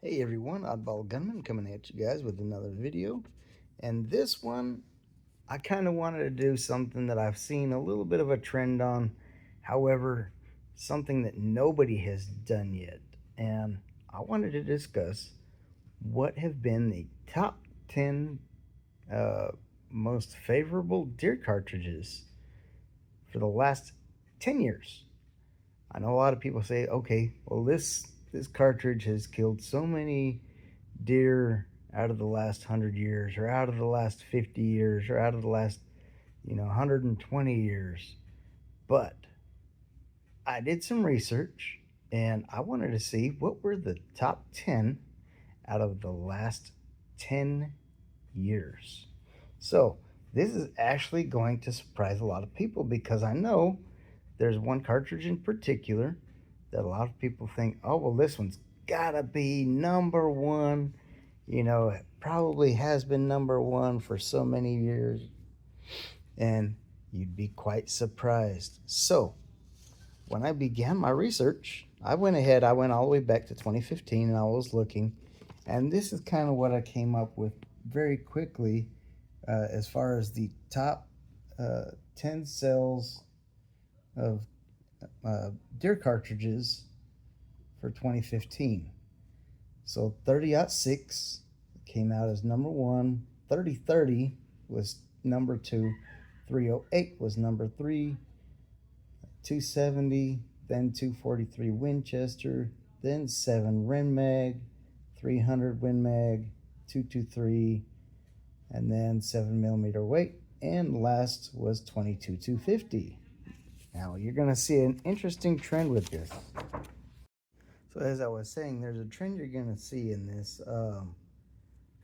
Hey everyone, Oddball Gunman coming at you guys with another video. And this one, I kind of wanted to do something that I've seen a little bit of a trend on. However, something that nobody has done yet. And I wanted to discuss what have been the top 10 most favorable deer cartridges for the last 10 years. I know a lot of people say, okay, well this cartridge has killed so many deer out of the last 100 years, or out of the last 50 years, or out of the last 120 years. But I did some research and I wanted to see what were the top 10 out of the last 10 years. So this is actually going to surprise a lot of people, because I know there's one cartridge in particular that a lot of people think, oh, well, this one's gotta be number one. It probably has been number one for so many years. And you'd be quite surprised. So when I began my research, I went all the way back to 2015, and I was looking, and this is kind of what I came up with very quickly, as far as the top 10 sales of deer cartridges for 2015. So 30-06 came out as number one, 30-30 was number two, 308 was number three, 270, then 243 Winchester, then 7 Ren Mag, 300 Win Mag, 223, and then 7mm weight, and last was 22-250. Now you're going to see an interesting trend with this. So as I was saying, there's a trend you're going to see in this,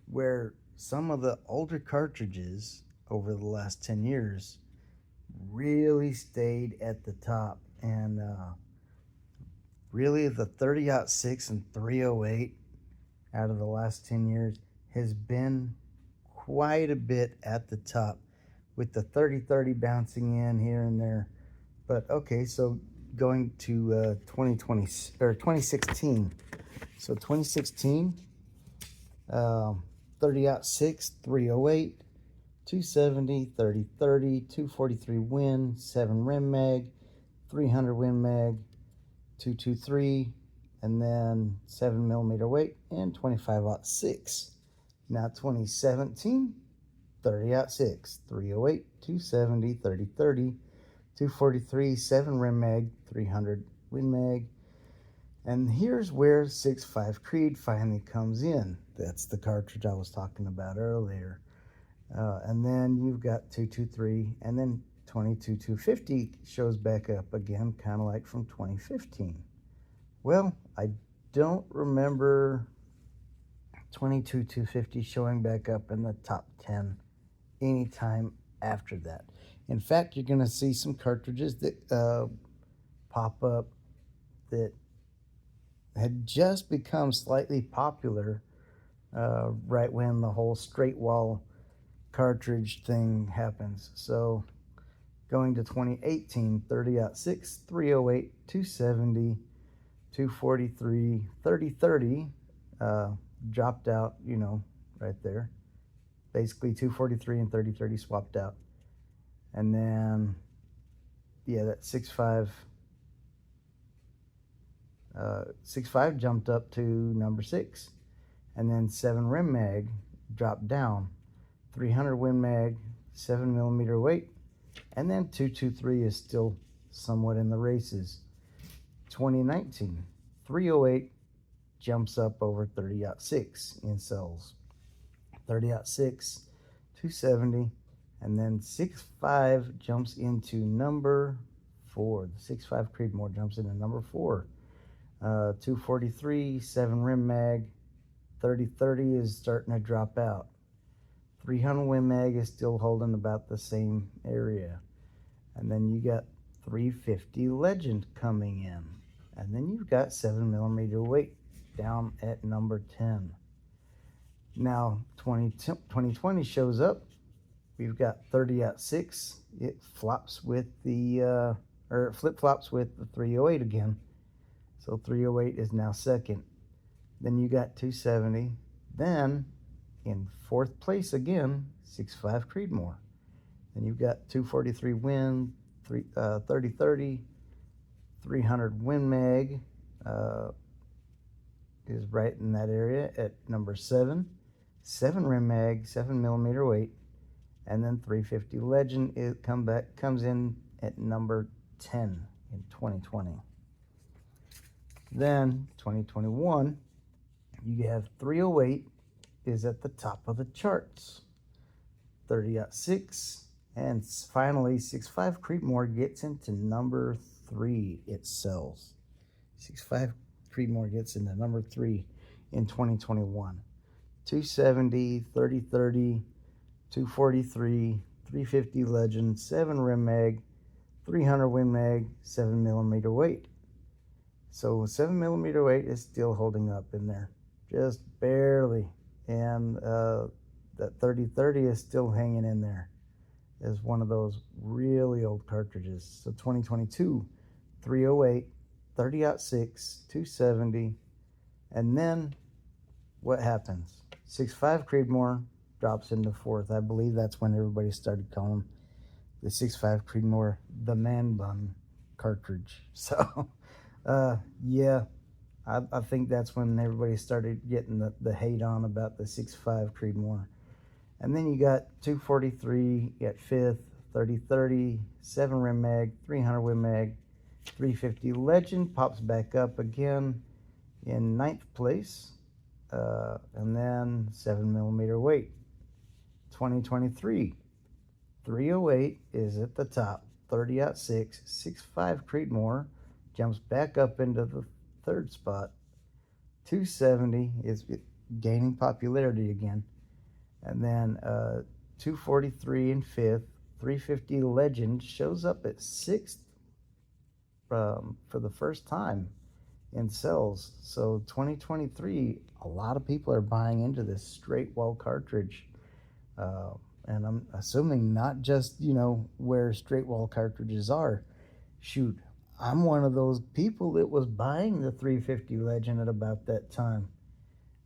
where some of the older cartridges over the last 10 years really stayed at the top. And really the 30-06 and 308 out of the last 10 years has been quite a bit at the top, with the 30-30 bouncing in here and there. But okay, so going to 2020 or 2016. So 2016, 30-06, 308, 270, 30-30, 243 Win, 7 Ren Mag, 300 Win Mag, 223, and then 7mm weight, and 25-06. Now 2017, 30-06, 308, 270, 30-30, 243, 7 Ren Mag, 300 Win Mag. And here's where 6.5 Creed finally comes in. That's the cartridge I was talking about earlier. And then you've got 223, and then 22-250 shows back up again, kind of like from 2015. Well, I don't remember 22-250 showing back up in the top 10 anytime after that. In fact, you're going to see some cartridges that pop up that had just become slightly popular right when the whole straight wall cartridge thing happens. So going to 2018, 30-06, 308, 270, 243, 30-30 dropped out, right there. Basically 243 and 30-30 swapped out. And then, yeah, that 6.5 jumped up to number 6. And then 7 Ren Mag dropped down. 300 Win Mag, 7mm weight, And then 223 is still somewhat in the races. 2019, 308 jumps up over 30.6 in cells. 30.6, 270, and then 6.5 jumps into number 4. The 6.5 Creedmoor jumps into number 4. 243, 7 Rim Mag. 3030 is starting to drop out. 300 Win Mag is still holding about the same area. And then you got 350 Legend coming in. And then you've got 7mm weight down at number 10. Now 2020 shows up. We've got 30.6. It flops with the or flip-flops with the 308 again. So 308 is now second. Then you got 270. Then in fourth place again, 6.5 Creedmoor. Then you've got 243 Win, 3030, 300 Win Mag is right in that area at number 7. 7 Rim Mag, 7mm weight, and then 350 Legend comes in at number 10 in 2020. Then 2021, you have 308 is at the top of the charts. 30.6, and finally 6.5 Creedmoor gets into number 3. It sells. 6.5 Creedmoor gets into number 3 in 2021. 270, 3030, 243, 350 Legend, 7 Rim Mag, 300 Win Mag, 7mm weight. So 7mm weight is still holding up in there, just barely. And that 3030 is still hanging in there as one of those really old cartridges. So 2022, 308, 30.6, 270, and then what happens? 6.5 Creedmoor drops into fourth. I believe that's when everybody started calling the 6.5 Creedmoor the man bun cartridge. So, yeah, I think that's when everybody started getting the hate on about the 6.5 Creedmoor. And then you got 243 at fifth, 3030, 7 Rim Mag, 300 Win Mag, 350 Legend pops back up again in ninth place. And then 7mm weight. 2023, 308 is at the top. 30.6, 6.5 Creedmoor jumps back up into the third spot. 270 is gaining popularity again. And then 243 in fifth. 350 Legend shows up at sixth for the first time in cells. So 2023, a lot of people are buying into this straight wall cartridge. And I'm assuming not just, where straight wall cartridges are. Shoot, I'm one of those people that was buying the 350 Legend at about that time.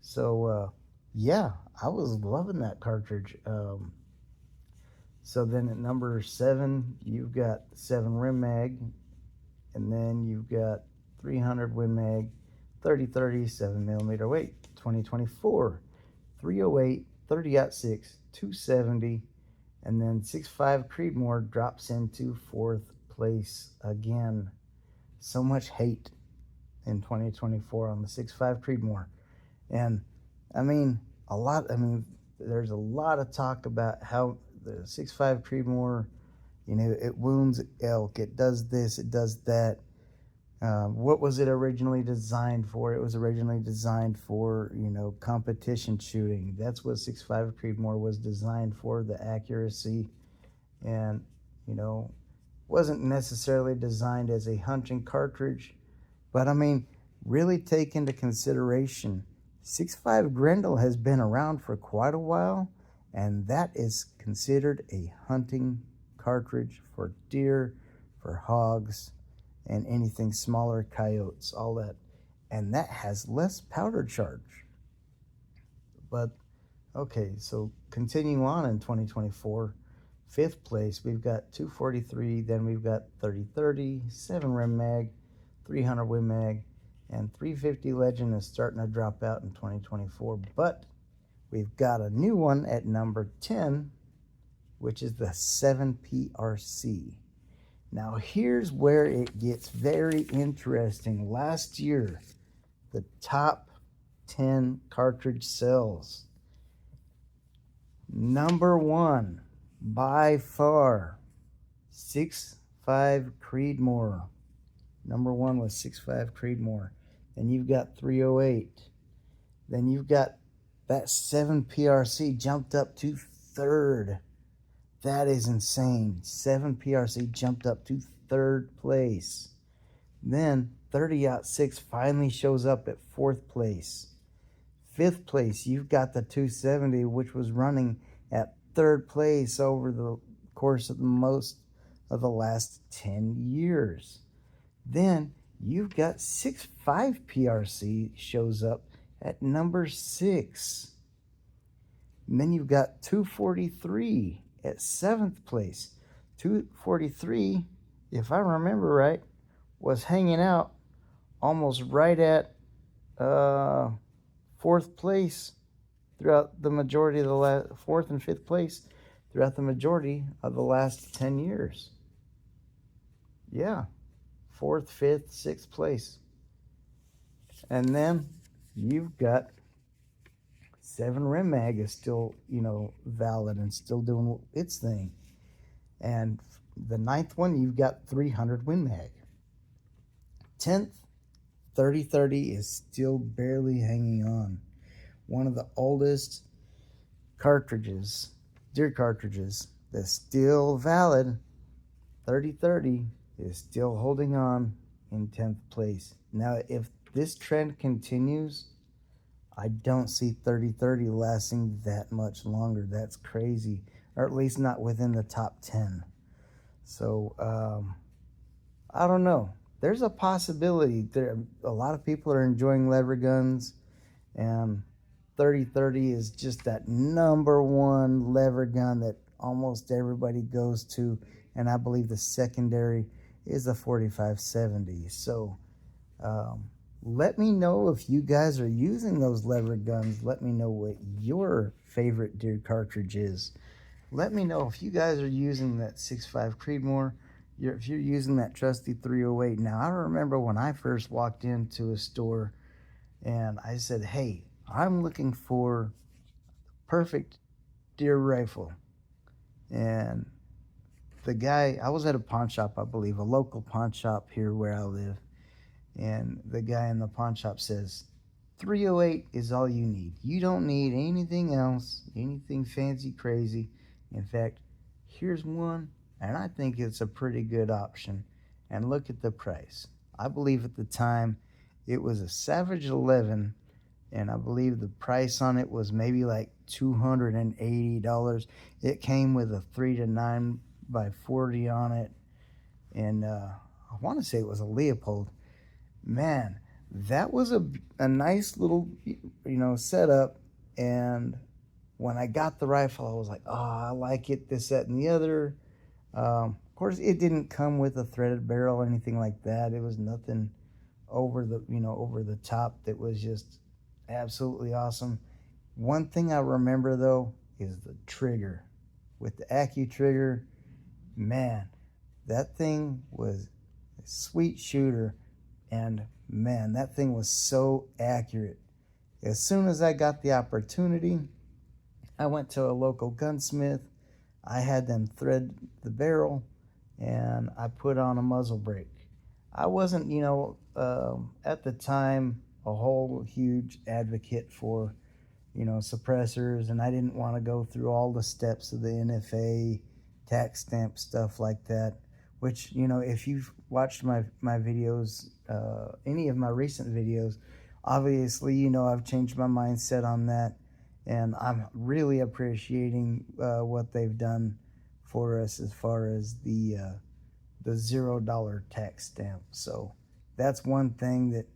So, yeah, I was loving that cartridge. So then at number 7, you've got 7 Rim Mag, and then you've got 300 Win Mag, 3030, 7mm weight. 2024, 308, 30.6, 270, and then 6.5 Creedmoor drops into fourth place again. So much hate in 2024 on the 6.5 Creedmoor. And there's a lot of talk about how the 6.5 Creedmoor, it wounds elk, it does this, it does that. What was it originally designed for? It was originally designed for, competition shooting. That's what 6.5 Creedmoor was designed for, the accuracy. And, wasn't necessarily designed as a hunting cartridge. But, really take into consideration, 6.5 Grendel has been around for quite a while, and that is considered a hunting cartridge for deer, for hogs, and anything smaller, coyotes, all that. And that has less powder charge. But, okay, so continue on in 2024. Fifth place, we've got 243, then we've got 3030, 7 Rim Mag, 300 Win Mag, and 350 Legend is starting to drop out in 2024. But we've got a new one at number 10, which is the 7PRC. Now here's where it gets very interesting. Last year, the top 10 cartridge sales. Number one, by far, 6.5 Creedmoor. Number one was 6.5 Creedmoor. Then you've got 308. Then you've got that 7PRC jumped up to third. That is insane. 7PRC jumped up to third place. Then 30-06 finally shows up at fourth place. Fifth place, you've got the 270, which was running at third place over the course of most of the last 10 years. Then you've got 6.5 PRC shows up at number 6. And then you've got 243 at 7th place. 243, if I remember right, was hanging out almost right at 4th place throughout the majority of the last 4th and 5th place throughout the majority of the last 10 years. Yeah, 4th, 5th, 6th place. And then you've got 7 Rim Mag is still, valid and still doing its thing. And the 9th one, you've got 300 Win Mag. 10th, 3030 is still barely hanging on. One of the oldest cartridges, deer cartridges, that's still valid. 3030 is still holding on in 10th place. Now, if this trend continues, I don't see 3030 lasting that much longer. That's crazy, or at least not within the top 10. So I don't know. There's a possibility. There, a lot of people are enjoying lever guns, and 3030 is just that number one lever gun that almost everybody goes to, and I believe the secondary is the 4570. So let me know if you guys are using those lever guns. Let me know what your favorite deer cartridge is. Let me know if you guys are using that 6.5 Creedmoor, if you're using that trusty 308. Now, I remember when I first walked into a store and I said, hey, I'm looking for perfect deer rifle. And the guy, I was at a pawn shop, I believe, a local pawn shop here where I live. And the guy in the pawn shop says, 308 is all you need. You don't need anything else, anything fancy, crazy. In fact, here's one, and I think it's a pretty good option. And look at the price. I believe at the time it was a Savage 11, and I believe the price on it was maybe like $280. It came with a 3 to 9 by 40 on it, and I want to say it was a Leopold. Man, that was a nice little setup. And when I got the rifle, I was like, oh, I like it, this, that, and the other. Of course, it didn't come with a threaded barrel or anything like that. It was nothing over the top that was just absolutely awesome. One thing I remember though is the trigger. With the Accu trigger, man, that thing was a sweet shooter. And man, that thing was so accurate. As soon as I got the opportunity, I went to a local gunsmith. I had them thread the barrel, and I put on a muzzle brake. I wasn't, at the time, a whole huge advocate for, suppressors, and I didn't want to go through all the steps of the NFA, tax stamp, stuff like that. Which, if you've watched my videos, any of my recent videos, obviously, I've changed my mindset on that. And I'm really appreciating what they've done for us as far as the $0 tax stamp. So that's one thing that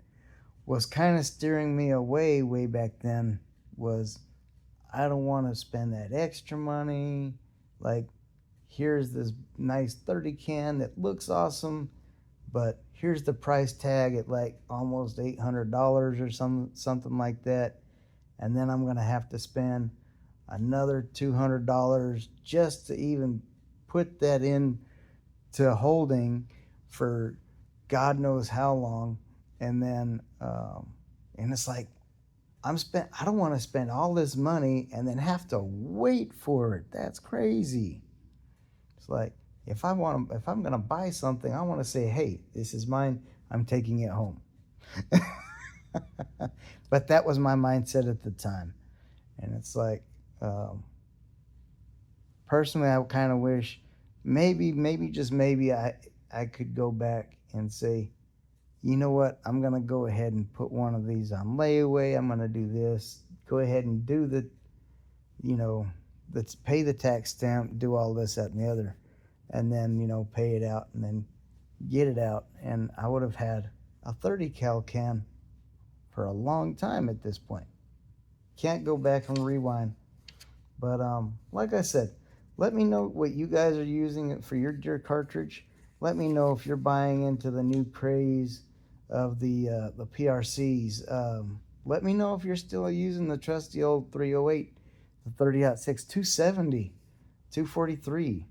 was kind of steering me away way back then, was I don't want to spend that extra money. Like, here's this nice 30 can that looks awesome, but here's the price tag at like almost $800 or something like that. And then I'm going to have to spend another $200 just to even put that in to holding for God knows how long. And then and it's like, I don't want to spend all this money and then have to wait for it. That's crazy. It's like, if I'm gonna buy something, I want to say, hey, this is mine, I'm taking it home. But that was my mindset at the time. And it's like, personally, I kind of wish maybe just maybe I could go back and say, you know what, I'm gonna go ahead and put one of these on layaway. I'm gonna do this. Go ahead and do the, let's pay the tax stamp, do all this, that, and the other, and then pay it out and then get it out, and I would have had a 30 cal can for a long time at this point. Can't go back and rewind. But like I said, let me know what you guys are using it for your cartridge. Let me know if you're buying into the new craze of the PRCs. Let me know if you're still using the trusty old 308, the 30-06, 270, 243.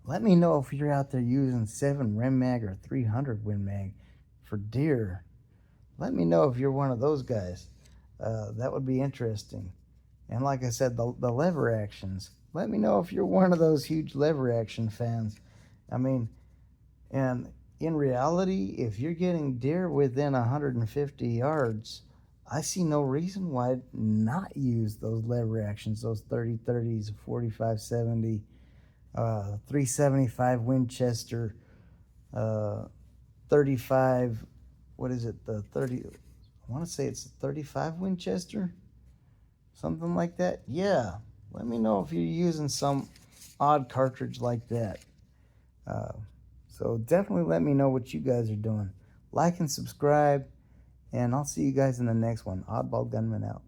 Let me know if you're out there using 7 Rim Mag or 300 Win Mag for deer. Let me know if you're one of those guys. That would be interesting. And like I said, the lever actions. Let me know if you're one of those huge lever action fans. I mean, and in reality, if you're getting deer within 150 yards, I see no reason why not use those lever actions, those 30-30s, 45-70, 375 Winchester, 35, what is it, the 30, I want to say it's 35 Winchester, something like that. Yeah, let me know if you're using some odd cartridge like that. So definitely let me know what you guys are doing. Like and subscribe, and I'll see you guys in the next one. Oddball Gunman out.